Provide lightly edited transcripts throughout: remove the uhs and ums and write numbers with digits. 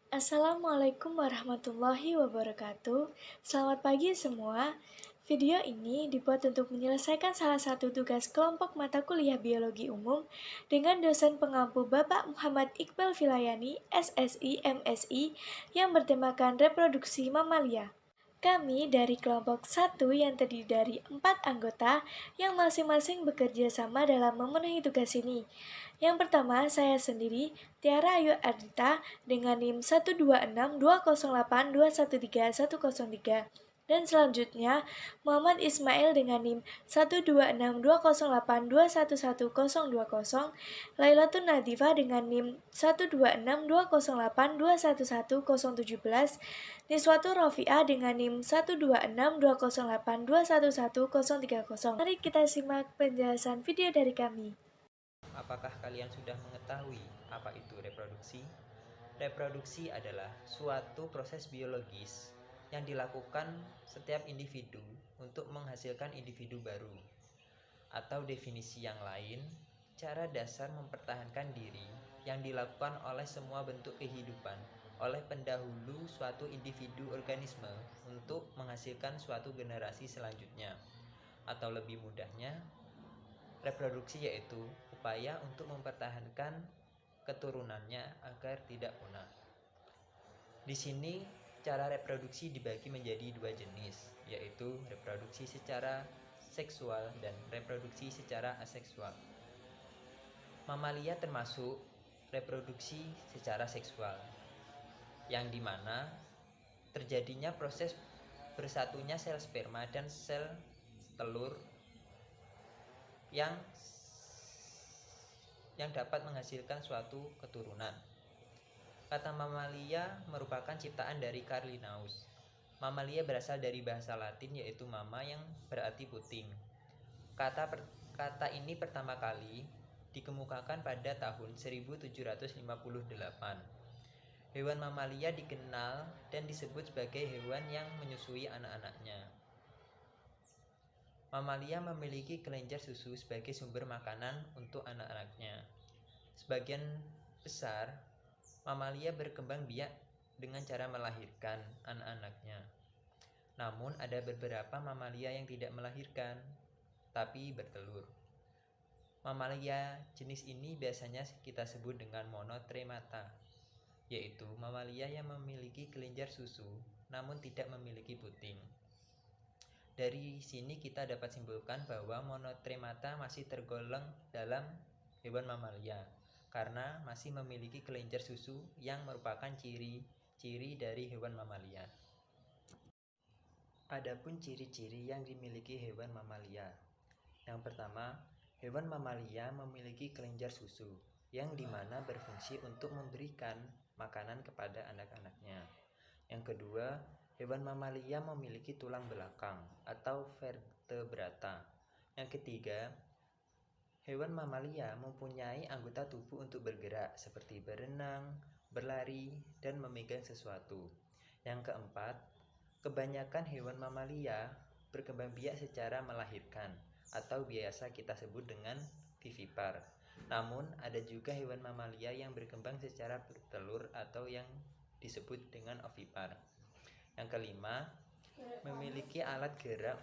Assalamualaikum warahmatullahi wabarakatuh. Selamat pagi semua. Video ini dibuat untuk menyelesaikan salah satu tugas kelompok mata kuliah biologi umum dengan dosen pengampu Bapak Muhammad Iqbal Filayani, SSI, MSI, yang bertemakan reproduksi mamalia. Kami dari kelompok 1 yang terdiri dari 4 anggota yang masing-masing bekerja sama dalam memenuhi tugas ini. Yang pertama, saya sendiri, Tiara Ayu Ardita, dengan NIM 1262082131103. Dan selanjutnya, Muhammad Ismail dengan NIM 1262082111020, Lailatun Nadifa dengan NIM 1262082111017, Niswatu Rofiah dengan NIM 1262082111030. Mari kita simak penjelasan video dari kami. Apakah kalian sudah mengetahui apa itu reproduksi? Reproduksi adalah suatu proses biologis yang dilakukan setiap individu untuk menghasilkan individu baru. Atau definisi yang lain, cara dasar mempertahankan diri yang dilakukan oleh semua bentuk kehidupan oleh pendahulu suatu individu organisme untuk menghasilkan suatu generasi selanjutnya. Atau lebih mudahnya, reproduksi yaitu upaya untuk mempertahankan keturunannya agar tidak punah. Di sini cara reproduksi dibagi menjadi dua jenis, yaitu reproduksi secara seksual dan reproduksi secara aseksual. Mamalia termasuk reproduksi secara seksual, yang dimana terjadinya proses bersatunya sel sperma dan sel telur yang dapat menghasilkan suatu keturunan. Kata mamalia merupakan ciptaan dari Carl Linnaeus. Mamalia berasal dari bahasa Latin yaitu mama yang berarti puting. Kata ini pertama kali dikemukakan pada tahun 1758. Hewan mamalia dikenal dan disebut sebagai hewan yang menyusui anak-anaknya. Mamalia memiliki kelenjar susu sebagai sumber makanan untuk anak-anaknya. Sebagian besar mamalia berkembang biak dengan cara melahirkan anak-anaknya. Namun ada beberapa mamalia yang tidak melahirkan, tapi bertelur. Mamalia jenis ini biasanya kita sebut dengan monotremata, yaitu mamalia yang memiliki kelenjar susu namun tidak memiliki puting. Dari sini kita dapat simpulkan bahwa monotremata masih tergolong dalam hewan mamalia karena masih memiliki kelenjar susu yang merupakan ciri-ciri dari hewan mamalia. Adapun ciri-ciri yang dimiliki hewan mamalia. Yang pertama, hewan mamalia memiliki kelenjar susu yang dimana berfungsi untuk memberikan makanan kepada anak-anaknya. Yang kedua, hewan mamalia memiliki tulang belakang atau vertebrata. Yang ketiga, hewan mamalia mempunyai anggota tubuh untuk bergerak seperti berenang, berlari, dan memegang sesuatu. Yang keempat, kebanyakan hewan mamalia berkembang biak secara melahirkan atau biasa kita sebut dengan vivipar. Namun ada juga hewan mamalia yang berkembang secara bertelur atau yang disebut dengan ovipar. Yang kelima, memiliki alat gerak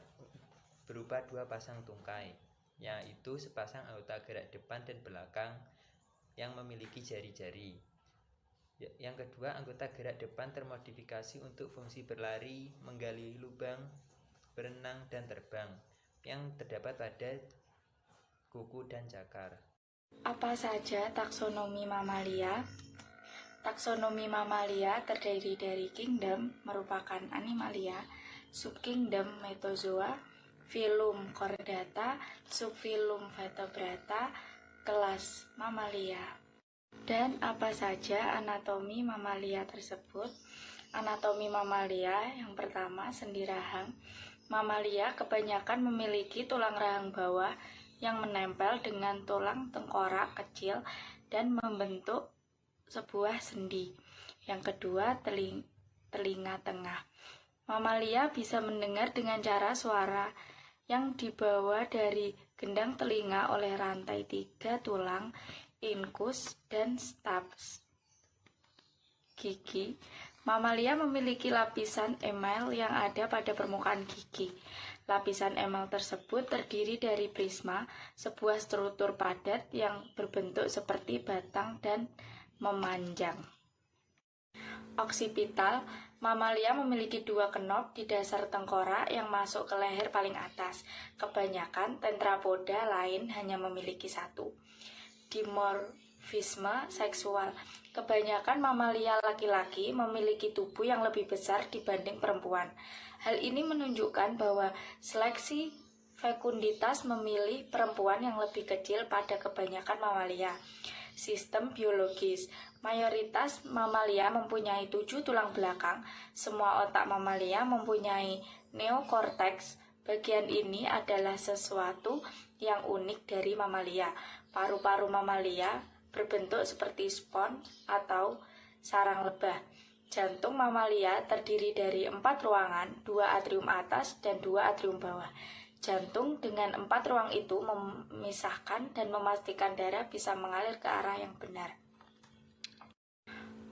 berupa dua pasang tungkai, yaitu sepasang anggota gerak depan dan belakang yang memiliki jari-jari. Yang kedua, anggota gerak depan termodifikasi untuk fungsi berlari, menggali lubang, berenang, dan terbang yang terdapat pada kuku dan cakar. Apa saja taksonomi mamalia? Taksonomi mamalia terdiri dari kingdom merupakan animalia, subkingdom metozoa, filum chordata, subfilum vertebrata, kelas mamalia. Dan apa saja anatomi mamalia tersebut? Anatomi mamalia yang pertama, sendi rahang. Mamalia kebanyakan memiliki tulang rahang bawah yang menempel dengan tulang tengkorak kecil dan membentuk sebuah sendi. Yang kedua, telinga tengah. Mamalia bisa mendengar dengan cara suara yang dibawa dari gendang telinga oleh rantai 3 tulang incus dan stapes. gigi, mamalia memiliki lapisan enamel yang ada pada permukaan gigi. Lapisan enamel tersebut terdiri dari prisma, sebuah struktur padat yang berbentuk seperti batang dan memanjang. Oksipital, mamalia memiliki 2 kenop di dasar tengkorak yang masuk ke leher paling atas. Kebanyakan tetrapoda lain hanya memiliki 1. Dimorfisme seksual, kebanyakan mamalia laki-laki memiliki tubuh yang lebih besar dibanding perempuan. Hal ini menunjukkan bahwa seleksi fekunditas memilih perempuan yang lebih kecil pada kebanyakan mamalia. Sistem biologis, mayoritas mamalia mempunyai 7 tulang belakang. Semua otak mamalia mempunyai neokorteks. Bagian ini adalah sesuatu yang unik dari mamalia. Paru-paru mamalia berbentuk seperti spons atau sarang lebah. Jantung mamalia terdiri dari 4 ruangan, 2 atrium atas dan 2 atrium bawah. Jantung dengan 4 ruang itu memisahkan dan memastikan darah bisa mengalir ke arah yang benar.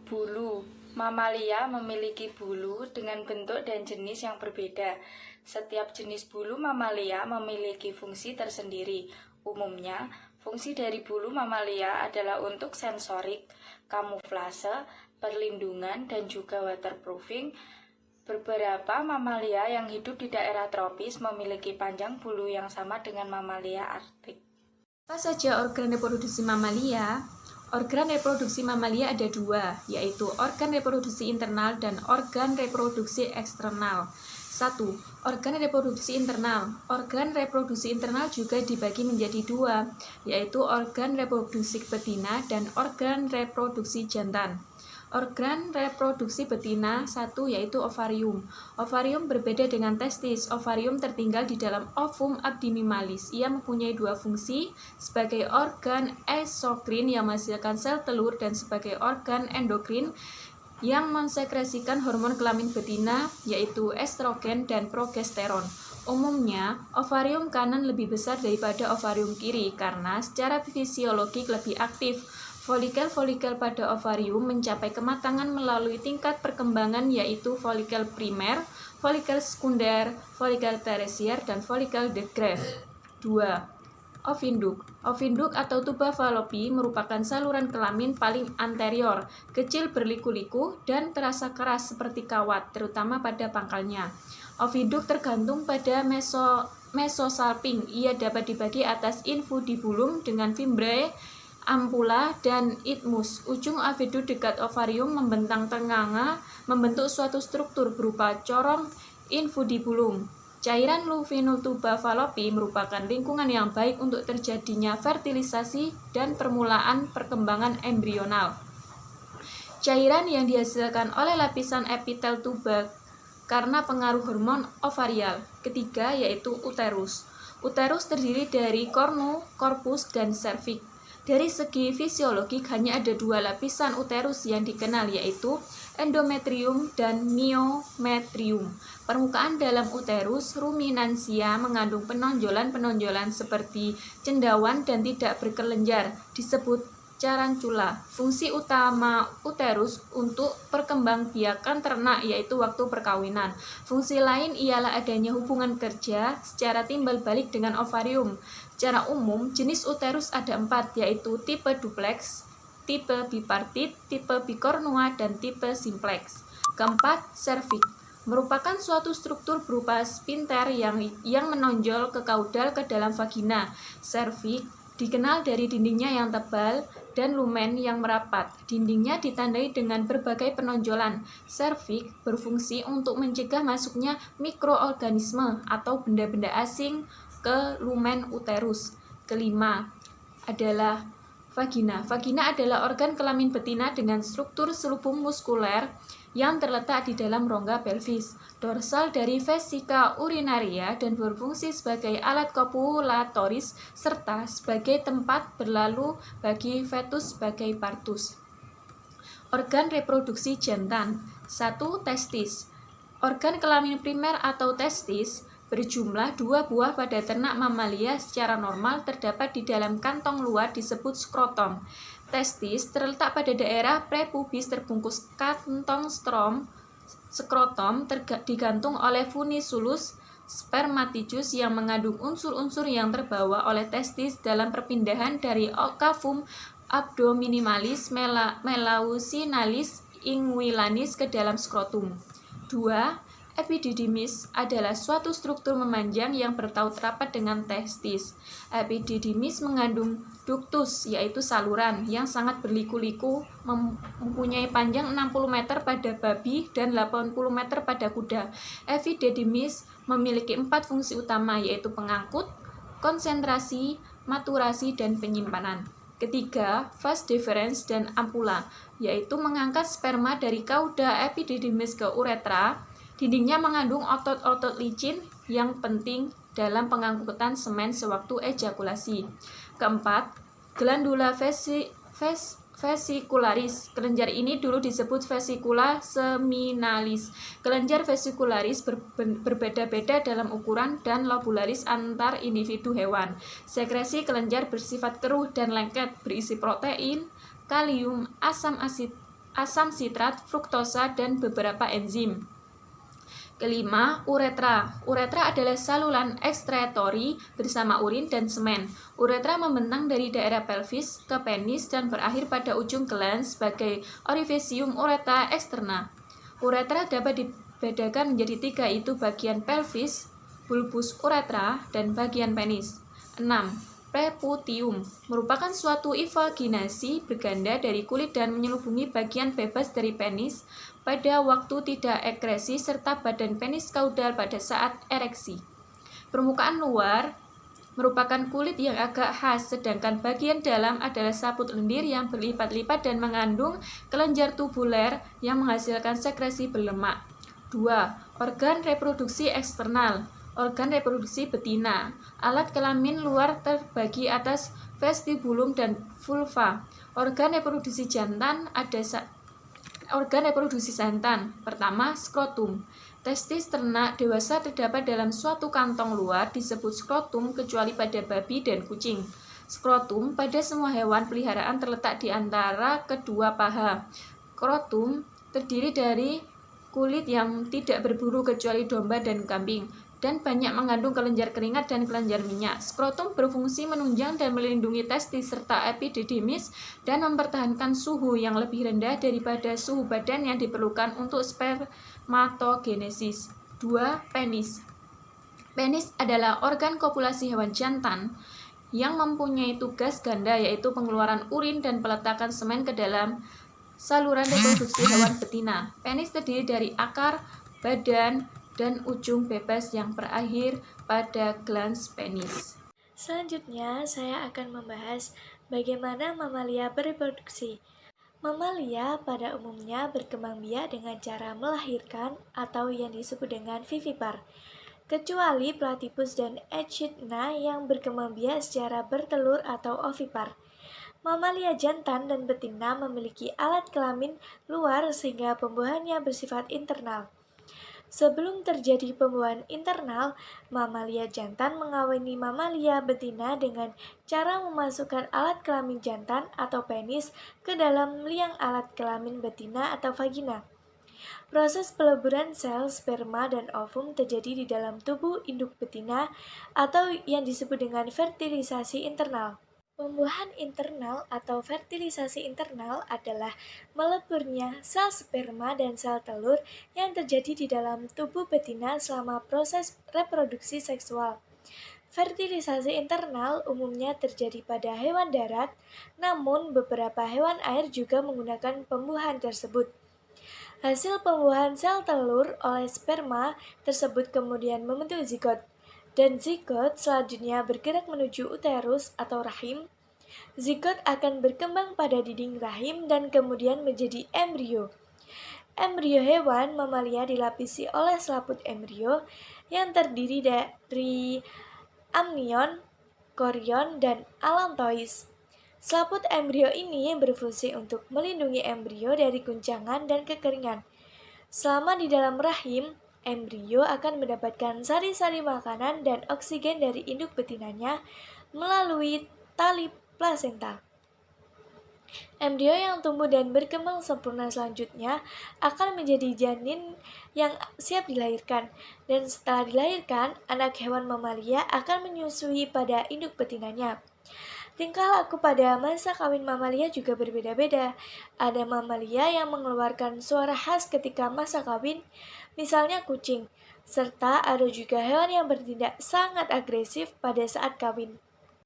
Bulu, mamalia memiliki bulu dengan bentuk dan jenis yang berbeda. Setiap jenis bulu mamalia memiliki fungsi tersendiri. Umumnya, fungsi dari bulu mamalia adalah untuk sensorik, kamuflase, perlindungan, dan juga waterproofing. Beberapa mamalia yang hidup di daerah tropis memiliki panjang bulu yang sama dengan mamalia arktik. Apa saja organ reproduksi mamalia? Organ reproduksi mamalia ada 2, yaitu organ reproduksi internal dan organ reproduksi eksternal. 1. Organ reproduksi internal. Organ reproduksi internal juga dibagi menjadi 2, yaitu organ reproduksi betina dan organ reproduksi jantan. Organ reproduksi betina 1 yaitu ovarium. Ovarium berbeda dengan testis. Ovarium tertinggal di dalam ovum abdominalis. Ia mempunyai 2 fungsi, sebagai organ eksokrin yang menghasilkan sel telur dan sebagai organ endokrin yang mensekresikan hormon kelamin betina yaitu estrogen dan progesteron. Umumnya, ovarium kanan lebih besar daripada ovarium kiri karena secara fisiologik lebih aktif. Folikel-folikel pada ovarium mencapai kematangan melalui tingkat perkembangan yaitu folikel primer, folikel sekunder, folikel tersier, dan folikel de Graaff. 2. Ovinduk. Ovinduk atau tuba falopi merupakan saluran kelamin paling anterior, kecil berliku-liku dan terasa keras seperti kawat, terutama pada pangkalnya. Ovinduk tergantung pada mesosalping. Ia dapat dibagi atas infundibulum dengan fimbriae, ampula, dan isthmus. Ujung oviduk dekat ovarium membentang tenganga, membentuk suatu struktur berupa corong infundibulum. Cairan luminal tuba falopi merupakan lingkungan yang baik untuk terjadinya fertilisasi dan permulaan perkembangan embrional. Cairan yang dihasilkan oleh lapisan epitel tuba karena pengaruh hormon ovarial. Ketiga yaitu uterus. Uterus terdiri dari kornu, korpus, dan serviks. Dari segi fisiologik hanya ada 2 lapisan uterus yang dikenal yaitu endometrium dan myometrium. Permukaan dalam uterus ruminansia mengandung penonjolan-penonjolan seperti cendawan dan tidak berkelenjar, disebut carantula. Fungsi utama uterus untuk perkembangbiakan ternak yaitu waktu perkawinan. Fungsi lain ialah adanya hubungan kerja secara timbal balik dengan ovarium. Secara umum, jenis uterus ada 4, yaitu tipe duplex, tipe bipartit, tipe bikornua, dan tipe simplex. Keempat, serviks. Merupakan suatu struktur berupa sphincter yang menonjol ke kaudal ke dalam vagina. Serviks dikenal dari dindingnya yang tebal dan lumen yang merapat. Dindingnya ditandai dengan berbagai penonjolan. Serviks berfungsi untuk mencegah masuknya mikroorganisme atau benda-benda asing ke lumen uterus. Kelima adalah vagina. Vagina adalah organ kelamin betina dengan struktur selubung muskuler yang terletak di dalam rongga pelvis dorsal dari vesika urinaria dan berfungsi sebagai alat kopulatoris serta sebagai tempat berlalu bagi fetus sebagai partus. Organ reproduksi jantan. 1. Testis. Organ kelamin primer atau testis berjumlah 2 buah pada ternak mamalia secara normal terdapat di dalam kantong luar disebut skrotom. testis terletak pada daerah prepubis terbungkus kantong skrotum digantung oleh funiculus spermaticus yang mengandung unsur-unsur yang terbawa oleh testis dalam perpindahan dari cavum abdominimalis melaucinalis inguinalis ke dalam skrotum. 2. Epididymis adalah suatu struktur memanjang yang bertaut rapat dengan testis. Epididymis mengandung ductus, yaitu saluran, yang sangat berliku-liku, mempunyai panjang 60 meter pada babi dan 80 meter pada kuda. Epididymis memiliki 4 fungsi utama, yaitu pengangkut, konsentrasi, maturasi, dan penyimpanan. Ketiga, vas deferens dan ampula, yaitu mengangkat sperma dari kauda epididymis ke uretra. Dindingnya mengandung otot-otot licin yang penting dalam pengangkutan semen sewaktu ejakulasi. Keempat, glandula vesicularis. Kelenjar ini dulu disebut vesicula seminalis. Kelenjar vesicularis berbeda-beda dalam ukuran dan lobularis antar individu hewan. Sekresi kelenjar bersifat keruh dan lengket, berisi protein, kalium, asam sitrat, fruktosa, dan beberapa enzim. Kelima, uretra. Uretra adalah saluran ekskretori bersama urin dan semen. Uretra membentang dari daerah pelvis ke penis dan berakhir pada ujung glans sebagai orificium ureta externa. Uretra dapat dibedakan menjadi 3, yaitu bagian pelvis, bulbus uretra, dan bagian penis. 6. Preputium merupakan suatu invaginasi berganda dari kulit dan menyelubungi bagian bebas dari penis pada waktu tidak ekresi serta badan penis kaudal pada saat ereksi. Permukaan luar merupakan kulit yang agak khas, sedangkan bagian dalam adalah saput lendir yang berlipat-lipat dan mengandung kelenjar tubuler yang menghasilkan sekresi berlemak. 2. Organ reproduksi eksternal. Organ reproduksi betina. Alat kelamin luar terbagi atas vestibulum dan vulva. Organ reproduksi jantan Pertama, skrotum. Testis ternak dewasa terdapat dalam suatu kantong luar disebut skrotum kecuali pada babi dan kucing. Skrotum pada semua hewan peliharaan terletak di antara kedua paha. Skrotum terdiri dari kulit yang tidak berbulu kecuali domba dan kambing, dan banyak mengandung kelenjar keringat dan kelenjar minyak. Skrotum berfungsi menunjang dan melindungi testis serta epididymis dan mempertahankan suhu yang lebih rendah daripada suhu badan yang diperlukan untuk spermatogenesis. 2. Penis. Penis adalah organ kopulasi hewan jantan yang mempunyai tugas ganda, yaitu pengeluaran urin dan peletakan semen ke dalam saluran reproduksi hewan betina. Penis terdiri dari akar, badan, dan ujung bebas yang berakhir pada glans penis. Selanjutnya, saya akan membahas bagaimana mamalia bereproduksi. Mamalia pada umumnya berkembang biak dengan cara melahirkan atau yang disebut dengan vivipar, kecuali platypus dan echidna yang berkembang biak secara bertelur atau ovipar. Mamalia jantan dan betina memiliki alat kelamin luar sehingga pembuahannya bersifat internal. Sebelum terjadi pembuahan internal, mamalia jantan mengawini mamalia betina dengan cara memasukkan alat kelamin jantan atau penis ke dalam liang alat kelamin betina atau vagina. Proses peleburan sel sperma dan ovum terjadi di dalam tubuh induk betina atau yang disebut dengan fertilisasi internal. Pembuahan internal atau fertilisasi internal adalah meleburnya sel sperma dan sel telur yang terjadi di dalam tubuh betina selama proses reproduksi seksual. Fertilisasi internal umumnya terjadi pada hewan darat, namun beberapa hewan air juga menggunakan pembuahan tersebut. Hasil pembuahan sel telur oleh sperma tersebut kemudian membentuk zigot, dan zigot selanjutnya bergerak menuju uterus atau rahim. Zigot akan berkembang pada dinding rahim dan kemudian menjadi embrio. Embrio hewan mamalia dilapisi oleh selaput embrio yang terdiri dari amnion, korion, dan allantois. Selaput embrio ini berfungsi untuk melindungi embrio dari guncangan dan kekeringan. Selama di dalam rahim, embrio akan mendapatkan sari-sari makanan dan oksigen dari induk betinanya melalui tali plasenta. Embrio yang tumbuh dan berkembang sempurna selanjutnya akan menjadi janin yang siap dilahirkan. Dan setelah dilahirkan, anak hewan mamalia akan menyusui pada induk betinanya. Tingkah laku pada masa kawin mamalia juga berbeda-beda. Ada mamalia yang mengeluarkan suara khas ketika masa kawin, misalnya kucing. Serta ada juga hewan yang bertindak sangat agresif pada saat kawin.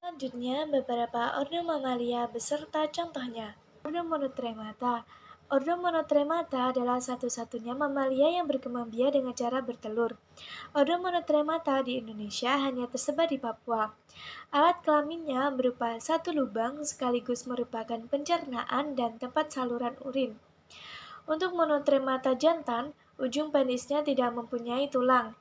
Selanjutnya, beberapa ordo mamalia beserta contohnya. Ordo Monotremata. Ordo Monotremata adalah satu-satunya mamalia yang berkembang biak dengan cara bertelur. Ordo Monotremata di Indonesia hanya tersebar di Papua. Alat kelaminnya berupa satu lubang sekaligus merupakan pencernaan dan tempat saluran urin. Untuk Monotremata jantan, ujung penisnya tidak mempunyai tulang.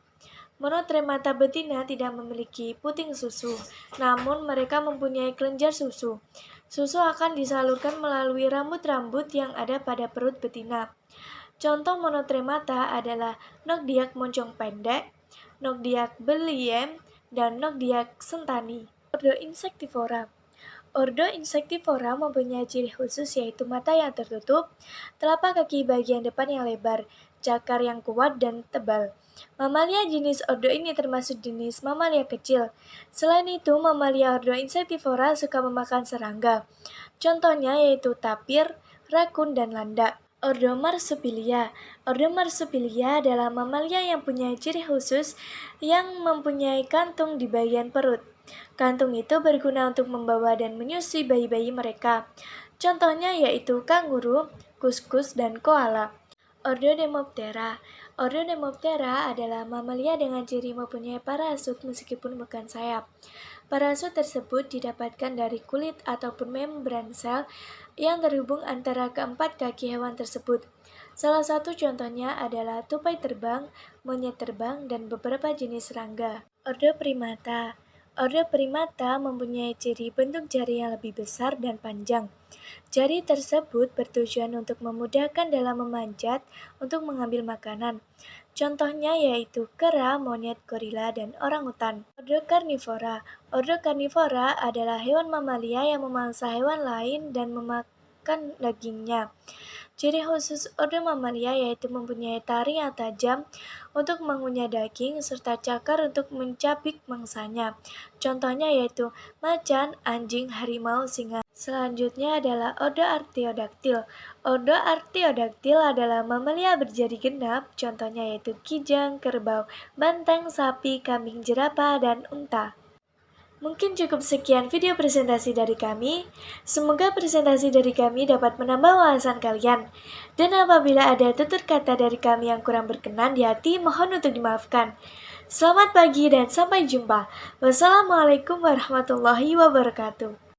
Monotremata betina tidak memiliki puting susu, namun mereka mempunyai kelenjar susu. Susu akan disalurkan melalui rambut-rambut yang ada pada perut betina. Contoh monotremata adalah Nogdiak moncong pendek, Nogdiak beliem, dan Nogdiak sentani. Ordo Insectivora. Ordo Insectivora mempunyai ciri khusus yaitu mata yang tertutup, telapak kaki bagian depan yang lebar, cakar yang kuat dan tebal. Mamalia jenis ordo ini termasuk jenis mamalia kecil. Selain itu, mamalia ordo Insectivora suka memakan serangga. Contohnya yaitu tapir, rakun, dan landak. Ordo Marsupilia. Ordo Marsupilia adalah mamalia yang punya ciri khusus yang mempunyai kantung di bagian perut. Kantung itu berguna untuk membawa dan menyusui bayi-bayi mereka. Contohnya yaitu kanguru, kuskus, dan koala. Ordo Demoptera. Ordo Demoptera adalah mamalia dengan ciri mempunyai parasut meskipun bukan sayap. Parasut tersebut didapatkan dari kulit ataupun membran sel yang terhubung antara keempat kaki hewan tersebut. Salah satu contohnya adalah tupai terbang, monyet terbang, dan beberapa jenis serangga. Ordo Primata. Ordo Primata mempunyai ciri bentuk jari yang lebih besar dan panjang. Jari tersebut bertujuan untuk memudahkan dalam memanjat untuk mengambil makanan. Contohnya yaitu kera, monyet, gorila, dan orangutan. Ordo Carnivora. Ordo Carnivora adalah hewan mamalia yang memangsa hewan lain dan memakan dagingnya. Ciri khusus ordo mamalia yaitu mempunyai taring yang tajam untuk mengunyah daging serta cakar untuk mencabik mangsanya. Contohnya yaitu macan, anjing, harimau, singa. Selanjutnya adalah ordo Artiodactyl. Ordo Artiodactyl adalah mamalia berjari genap, contohnya yaitu kijang, kerbau, banteng, sapi, kambing, jerapah, dan unta. Mungkin cukup sekian video presentasi dari kami. Semoga presentasi dari kami dapat menambah wawasan kalian. Dan apabila ada tutur kata dari kami yang kurang berkenan di hati, mohon untuk dimaafkan. Selamat pagi dan sampai jumpa. Wassalamualaikum warahmatullahi wabarakatuh.